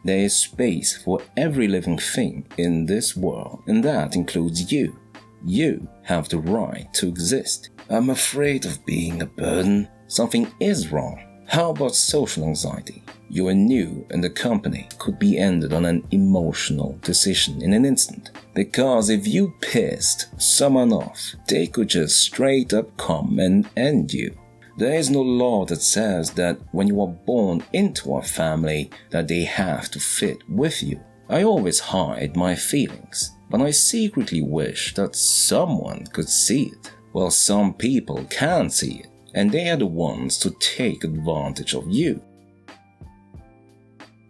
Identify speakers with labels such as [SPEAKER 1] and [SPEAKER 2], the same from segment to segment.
[SPEAKER 1] There is space for every living thing in this world, and that includes you. You have the right to exist. I'm afraid of being a burden. Something is wrong. How about social anxiety? You are new and the company could be ended on an emotional decision in an instant. Because if you pissed someone off, they could just straight up come and end you. There is no law that says that when you are born into a family that they have to fit with you. I always hide my feelings, but I secretly wish that someone could see it. Well, some people can see it, and they are the ones to take advantage of you.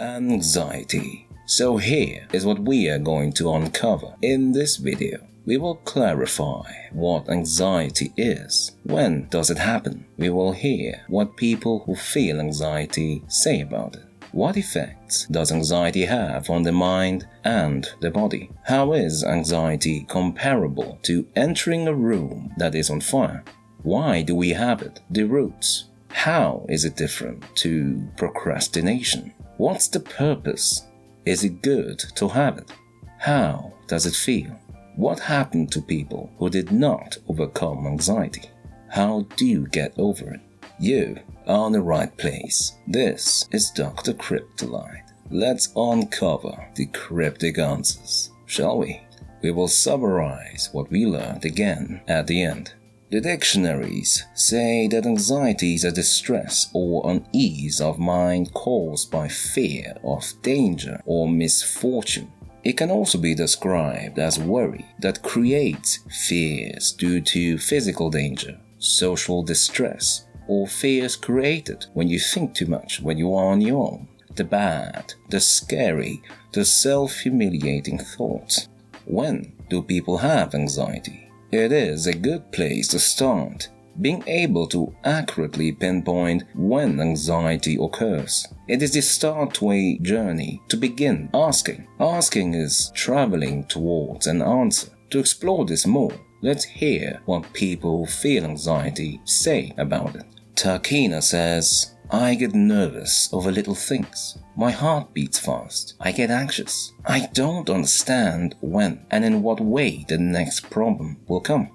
[SPEAKER 1] Anxiety. So here is what we are going to uncover in this video. We will clarify what anxiety is. When does it happen? We will hear what people who feel anxiety say about it. What effects does anxiety have on the mind and the body? How is anxiety comparable to entering a room that is on fire? Why do we have it? The roots. How is it different to procrastination? What's the purpose? Is it good to have it? How does it feel? What happened to people who did not overcome anxiety? How do you get over it? You are in the right place. This is Dr. Cryptolite. Let's uncover the cryptic answers, shall we? We will summarize what we learned again at the end. The dictionaries say that anxiety is a distress or unease of mind caused by fear of danger or misfortune. It can also be described as worry that creates fears due to physical danger, social distress, or fears created when you think too much when you are on your own. The bad, the scary, the self-humiliating thoughts. When do people have anxiety? It is a good place to start, being able to accurately pinpoint when anxiety occurs. It is the start to a journey to begin asking. Asking is traveling towards an answer. To explore this more, let's hear what people who feel anxiety say about it. Takina says, I get nervous over little things. My heart beats fast. I get anxious. I don't understand when and in what way the next problem will come.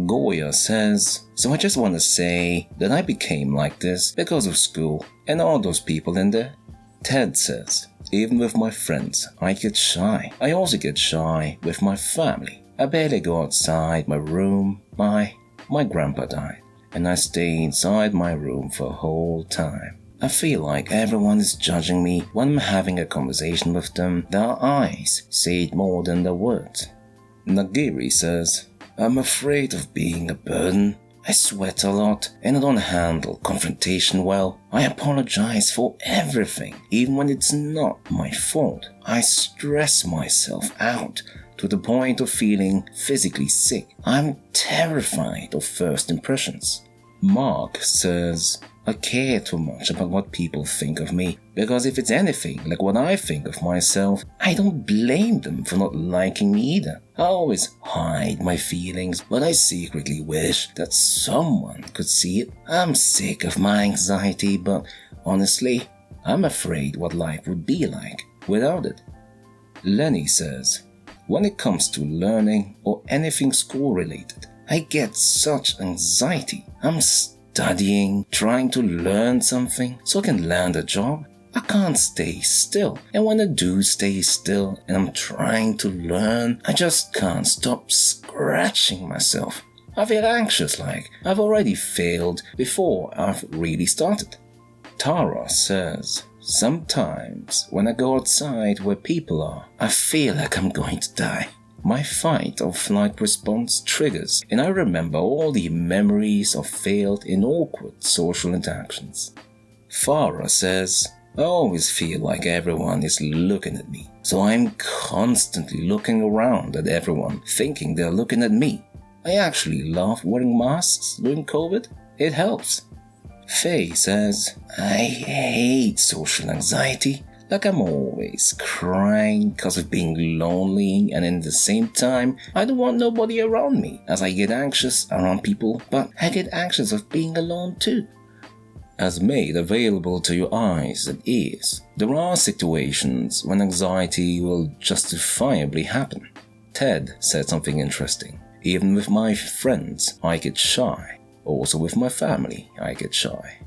[SPEAKER 1] Goya says, so I just want to say that I became like this because of school and all those people in there. Ted says, even with my friends, I get shy. I also get shy with my family. I barely go outside my room. My grandpa died, and I stay inside my room for a whole time. I feel like everyone is judging me when I'm having a conversation with them. Their eyes say it more than their words. Nagiri says, I'm afraid of being a burden. I sweat a lot and I don't handle confrontation well. I apologize for everything, even when it's not my fault. I stress myself out to the point of feeling physically sick. I'm terrified of first impressions. Mark says, I care too much about what people think of me, because if it's anything like what I think of myself, I don't blame them for not liking me either. I always hide my feelings, but I secretly wish that someone could see it. I'm sick of my anxiety, but honestly, I'm afraid what life would be like without it. Lenny says, when it comes to learning or anything school-related, I get such anxiety. I'm studying, trying to learn something so I can land a job. I can't stay still, and when I do stay still and I'm trying to learn, I just can't stop scratching myself. I feel anxious like I've already failed before I've really started. Tara says, sometimes when I go outside where people are, I feel like I'm going to die. My fight or flight response triggers, and I remember all the memories of failed and awkward social interactions. Farah says, I always feel like everyone is looking at me, so I'm constantly looking around at everyone, thinking they're looking at me. I actually love wearing masks during COVID. It helps. Faye says, I hate social anxiety. Like I'm always crying because of being lonely, and in the same time, I don't want nobody around me as I get anxious around people, but I get anxious of being alone too. has made available to your eyes and ears. There are situations when anxiety will justifiably happen. Ted said something interesting. Even with my friends, I get shy. Also with my family, I get shy.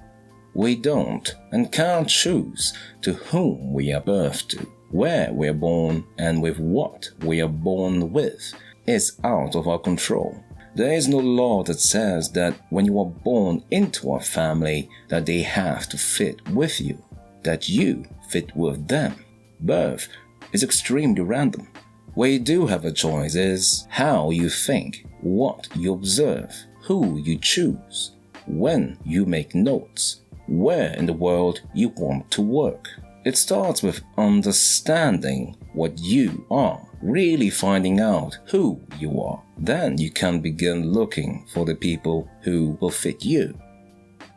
[SPEAKER 1] We don't and can't choose to whom we are birthed to. Where we are born and with what we are born with is out of our control. There is no law that says that when you are born into a family that they have to fit with you, that you fit with them. Birth is extremely random. Where you do have a choice is how you think, what you observe, who you choose, when you make notes, where in the world you want to work. It starts with understanding what you are, really finding out who you are. Then you can begin looking for the people who will fit you.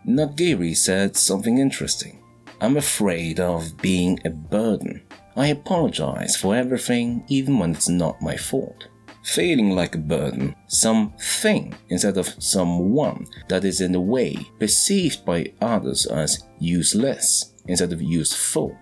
[SPEAKER 1] Nagiri said something interesting. I'm afraid of being a burden. I apologize for everything even when it's not my fault. Feeling like a burden, something instead of someone that is in the way, perceived by others as useless instead of useful.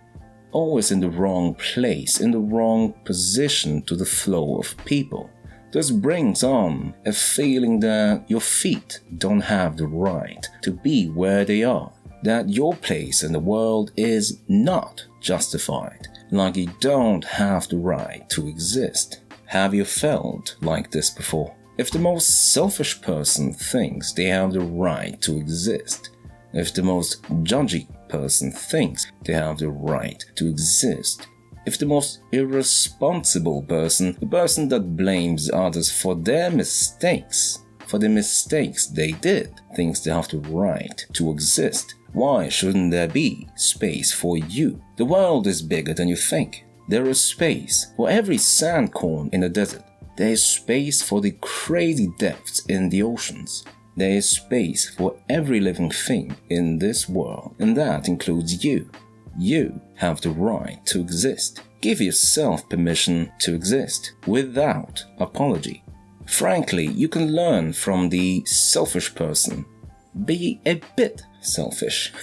[SPEAKER 1] Always in the wrong place, in the wrong position to the flow of people. This brings on a feeling that your feet don't have the right to be where they are, that your place in the world is not justified, like you don't have the right to exist. Have you felt like this before? If the most selfish person thinks they have the right to exist, if the most judgy person thinks they have the right to exist, if the most irresponsible person, the person that blames others for their mistakes, they did, thinks they have the right to exist, why shouldn't there be space for you? The world is bigger than you think. There is space for every sand corn in the desert. There is space for the crazy depths in the oceans. There is space for every living thing in this world, and that includes you. You have the right to exist. Give yourself permission to exist without apology. Frankly, you can learn from the selfish person. Be a bit selfish.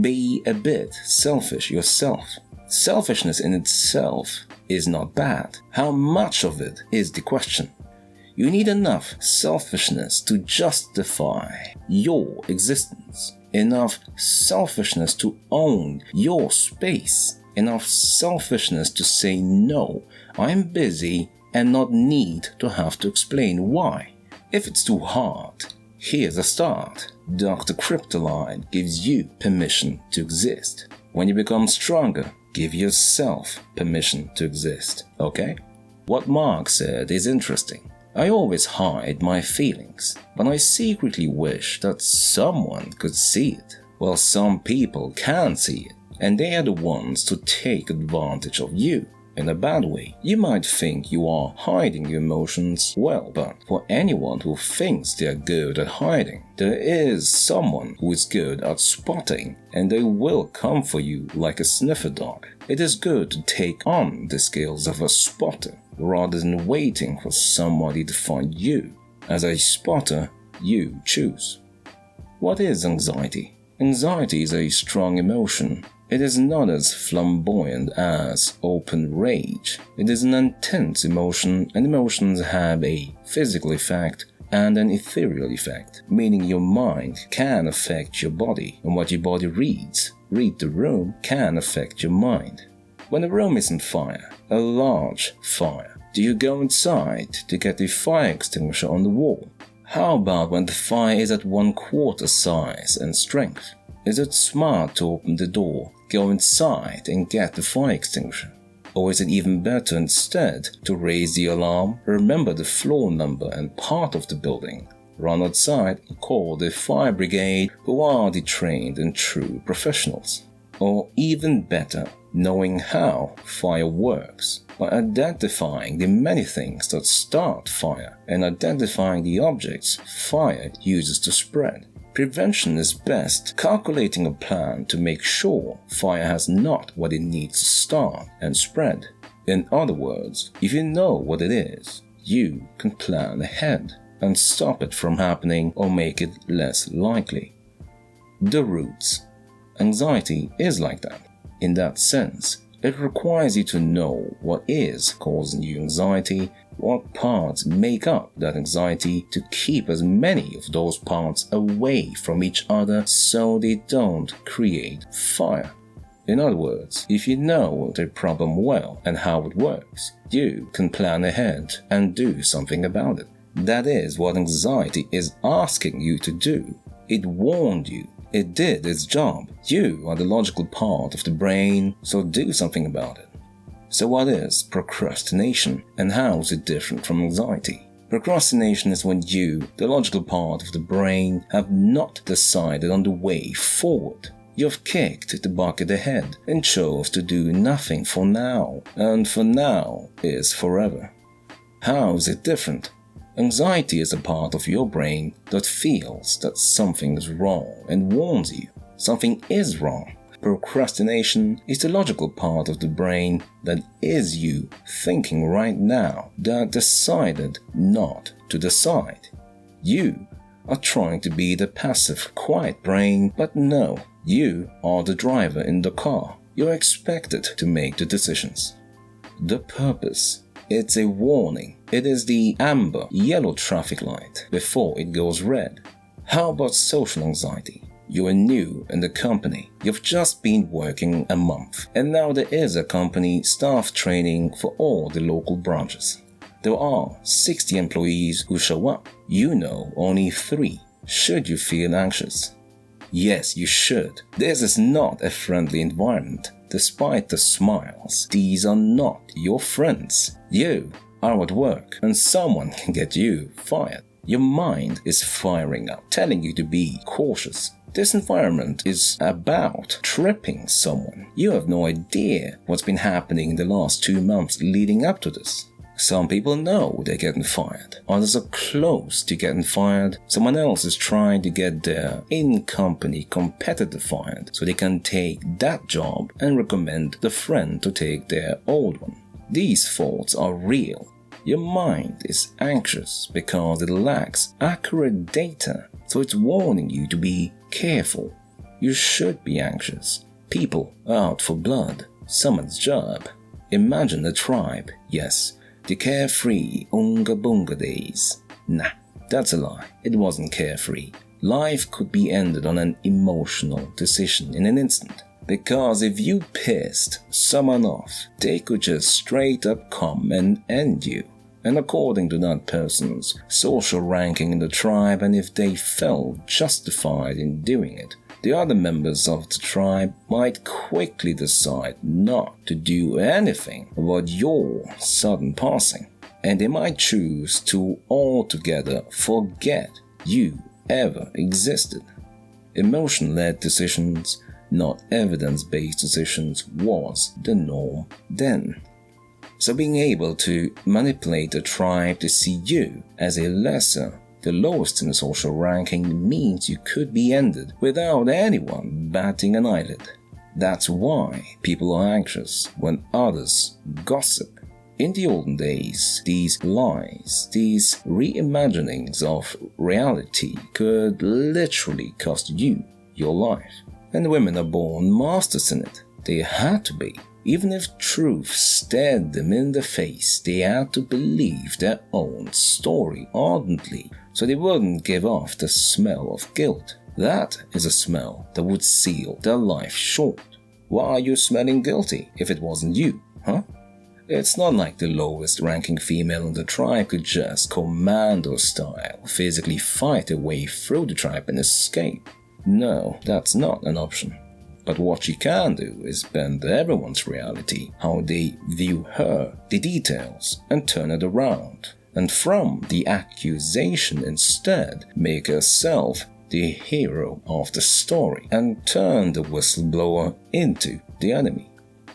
[SPEAKER 1] Be a bit selfish yourself. Selfishness in itself is not bad. How much of it is the question. You need enough selfishness to justify your existence, enough selfishness to own your space, enough selfishness to say no, I'm busy, and not need to have to explain why. If it's too hard, here's a start. Dr. Kryptoline gives you permission to exist. When you become stronger, give yourself permission to exist, okay? What Mark said is interesting. I always hide my feelings, but I secretly wish that someone could see it. Well, some people can see it, and they are the ones to take advantage of you. In a bad way. You might think you are hiding your emotions well, but for anyone who thinks they are good at hiding, there is someone who is good at spotting, and they will come for you like a sniffer dog. It is good to take on the skills of a spotter, rather than waiting for somebody to find you. As a spotter, you choose. What is anxiety? Anxiety is a strong emotion. It is not as flamboyant as open rage. It is an intense emotion, and emotions have a physical effect and an ethereal effect, meaning your mind can affect your body, and what your body reads, read the room, can affect your mind. When a room is on fire, a large fire, do you go inside to get the fire extinguisher on the wall? How about when the fire is at 1/4 size and strength? Is it smart to open the door, go inside and get the fire extinguisher? Or is it even better instead to raise the alarm, remember the floor number and part of the building, run outside and call the fire brigade, who are the trained and true professionals? Or even better, knowing how fire works by identifying the many things that start fire and identifying the objects fire uses to spread. Prevention is best calculating a plan to make sure fire has not what it needs to start and spread. In other words, if you know what it is, you can plan ahead and stop it from happening or make it less likely. The roots. Anxiety is like that. In that sense, it requires you to know what is causing you anxiety, what parts make up that anxiety, to keep as many of those parts away from each other so they don't create fire. In other words, if you know the problem well and how it works, you can plan ahead and do something about it. That is what anxiety is asking you to do. It warned you. It did its job. You are the logical part of the brain, so do something about it. So what is procrastination, and how is it different from anxiety? Procrastination is when you, the logical part of the brain, have not decided on the way forward. You've kicked the bucket ahead and chose to do nothing for now, and for now is forever. How is it different? Anxiety is a part of your brain that feels that something is wrong and warns you something is wrong. Procrastination is the logical part of the brain that is you thinking right now that decided not to decide. You are trying to be the passive, quiet brain, but no, you are the driver in the car. You're expected to make the decisions. The purpose. It's a warning. It is the amber, yellow traffic light before it goes red. How about social anxiety? You are new in the company. You've just been working a month, and now there is a company staff training for all the local branches. There are 60 employees who show up. You know only 3. Should you feel anxious? Yes, you should. This is not a friendly environment. Despite the smiles, these are not your friends. You are at work, and someone can get you fired. Your mind is firing up, telling you to be cautious. This environment is about tripping someone. You have no idea what's been happening in the last 2 months leading up to this. Some people know they're getting fired. Others are close to getting fired. Someone else is trying to get their in-company competitor fired so they can take that job and recommend the friend to take their old one. These thoughts are real. Your mind is anxious because it lacks accurate data, so it's warning you to be careful. You should be anxious. People are out for blood. Someone's job. Imagine a tribe, yes. The carefree Unga Bunga days. Nah, that's a lie. It wasn't carefree. Life could be ended on an emotional decision in an instant. Because if you pissed someone off, they could just straight up come and end you. And according to that person's social ranking in the tribe, and if they felt justified in doing it, the other members of the tribe might quickly decide not to do anything about your sudden passing, and they might choose to altogether forget you ever existed. Emotion-led decisions, not evidence-based decisions, was the norm then. So being able to manipulate the tribe to see you as a lesser, the lowest in the social ranking, means you could be ended without anyone batting an eyelid. That's why people are anxious when others gossip. In the olden days, these lies, these reimaginings of reality could literally cost you your life. And women are born masters in it. They had to be. Even if truth stared them in the face, they had to believe their own story ardently, so they wouldn't give off the smell of guilt. That is a smell that would seal their life short. Why are you smelling guilty if it wasn't you, huh? It's not like the lowest ranking female in the tribe could just commando style physically fight her way through the tribe and escape. No, that's not an option. But what she can do is bend everyone's reality, how they view her, the details, and turn it around. And from the accusation instead, make herself the hero of the story and turn the whistleblower into the enemy.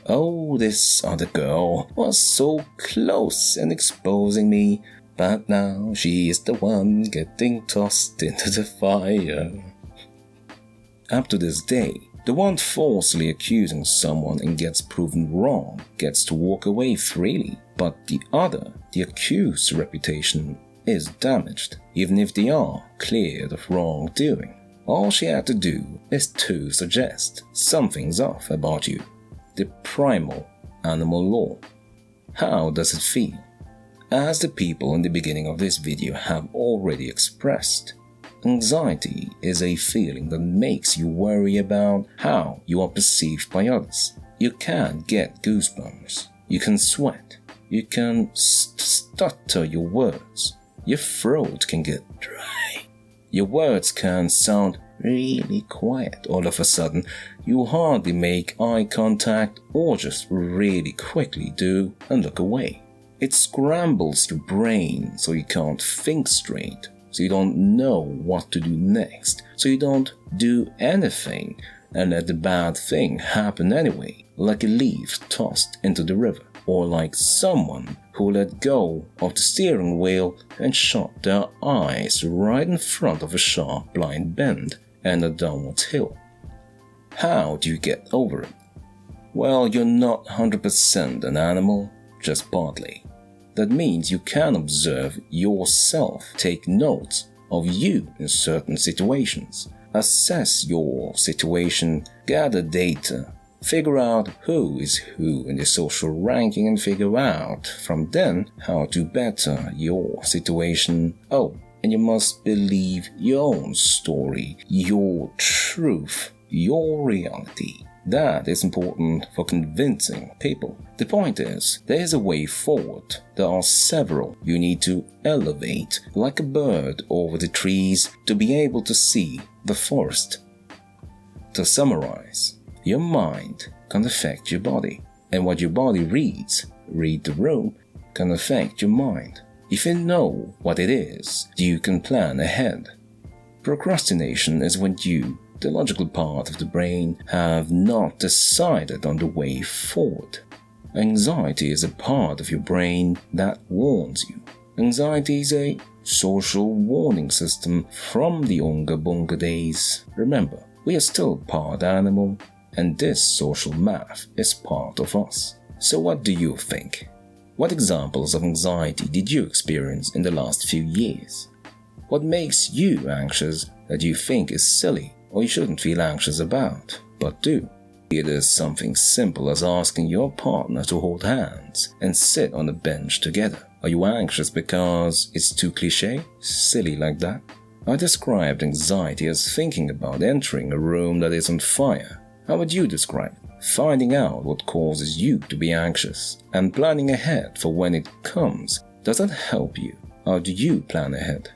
[SPEAKER 1] Oh, this other girl was so close in exposing me, but now she is the one getting tossed into the fire. Up to this day, the one falsely accusing someone and gets proven wrong gets to walk away freely, but the other, the accused's reputation, is damaged, even if they are cleared of wrongdoing. All she had to do is to suggest something's off about you. The primal animal law. How does it feel? As the people in the beginning of this video have already expressed, anxiety is a feeling that makes you worry about how you are perceived by others. You can get goosebumps, you can sweat, you can stutter your words, your throat can get dry, your words can sound really quiet all of a sudden, you hardly make eye contact or just really quickly do and look away. It scrambles your brain so you can't think straight, so you don't know what to do next, so you don't do anything and let the bad thing happen anyway, like a leaf tossed into the river, or like someone who let go of the steering wheel and shut their eyes right in front of a sharp blind bend and a downward hill. How do you get over it? Well, you're not 100% an animal, just partly. That means you can observe yourself, take notes of you in certain situations, assess your situation, gather data, figure out who is who in the social ranking and figure out from then how to better your situation. Oh, and you must believe your own story, your truth, your reality. That is important for convincing people. The point is, there is a way forward. There are several. You need to elevate like a bird over the trees to be able to see the forest. To summarize, your mind can affect your body, and what your body read the room, can affect your mind. If you know what it is, you can plan ahead. Procrastination is when you, the logical part of the brain, have not decided on the way forward. Anxiety is a part of your brain that warns you. Anxiety is a social warning system from the Unga Bunga days. Remember, we are still part animal, and this social math is part of us. So what do you think? What examples of anxiety did you experience in the last few years? What makes you anxious that you think is silly or you shouldn't feel anxious about, but do? It is something simple as asking your partner to hold hands and sit on a bench together. Are you anxious because it's too cliché, silly like that? I described anxiety as thinking about entering a room that is on fire. How would you describe it? Finding out what causes you to be anxious and planning ahead for when it comes. Does that help you? How do you plan ahead?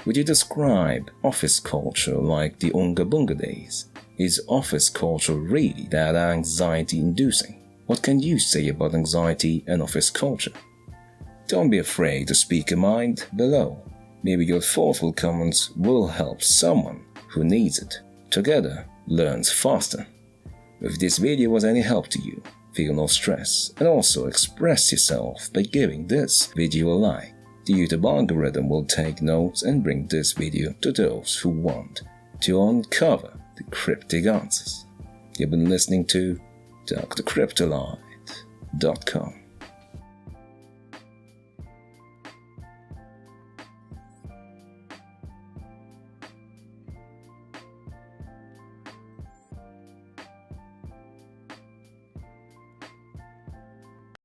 [SPEAKER 1] Would you describe office culture like the Unga Bunga days? Is office culture really that anxiety-inducing? What can you say about anxiety and office culture? Don't be afraid to speak your mind below. Maybe your thoughtful comments will help someone who needs it. Together, learns faster. If this video was any help to you, feel no stress and also express yourself by giving this video a like. The YouTube algorithm will take notes and bring this video to those who want to uncover the cryptic answers. You've been listening to DrCryptolite.com.